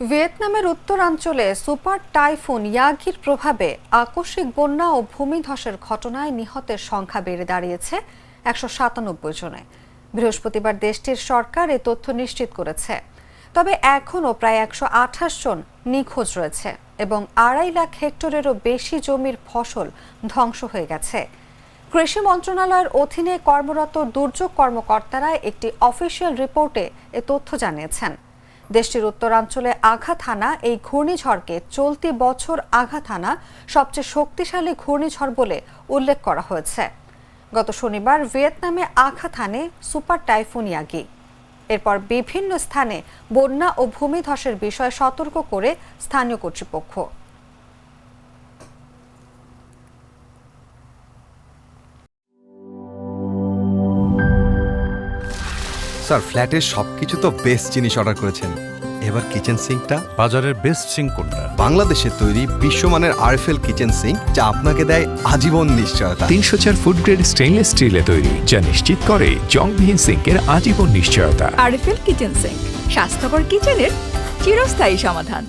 ভিয়েতনামের উত্তরাঞ্চলে super typhoon ইয়াগির প্রভাবে আকস্মিক বন্যা ও ভূমিধসের ঘটনায় নিহতের সংখ্যা বেড়ে দাঁড়িয়েছে ১৯৭ জনে। বৃহস্পতিবার দেশটির সরকার এ তথ্য নিশ্চিত করেছে। তবে এখনও প্রায় ১২৮ জন নিখোঁজ রয়েছে এবং ২.৫ লাখ হেক্টরেরও বেশি জমির ফসল ধ্বংস হয়ে গেছে। কৃষি মন্ত্রণালয়ের অধীনে কর্মরত দুর্যোগ কর্মকর্তারা একটি অফিসিয়াল রিপোর্টে এ তথ্য জানিয়েছেন। দেশটির উত্তরাঞ্চলে আঘাত হানা এই ঘূর্ণিঝড়কে চলতি বছর আঘাত হানা সবচেয়ে শক্তিশালী ঘূর্ণিঝড় বলে উল্লেখ করা হয়েছে। গত শনিবার ভিয়েতনামে আঘাত হানে সুপার টাইফুন ইয়াগি। এরপর বিভিন্ন স্থানে বন্যা ও ভূমিধসের বিষয়ে সতর্ক করে স্থানীয় কর্তৃপক্ষ। স্যার, ফ্ল্যাটের সবকিছু তো বেস্ট জিনিস অর্ডার করেছেন, এবার কিচেন সিঙ্কটা? বাজারের বেস্ট সিঙ্ক কোনটা? বাংলাদেশে তৈরি বিশ্বমানের আরএফএল কিচেন সিঙ্ক, যা আপনাকে দেয় আজীবন নিশ্চয়তা। ৩০০ ফুড গ্রেড স্টেইনলেস স্টিলে তৈরি, যা নিশ্চিত করে জংবিহীন সিঙ্কের আজীবন নিশ্চয়তা। আরএফএল কিচেন সিঙ্ক, স্বাস্থ্যকর কিচেনের চিরস্থায়ী সমাধান।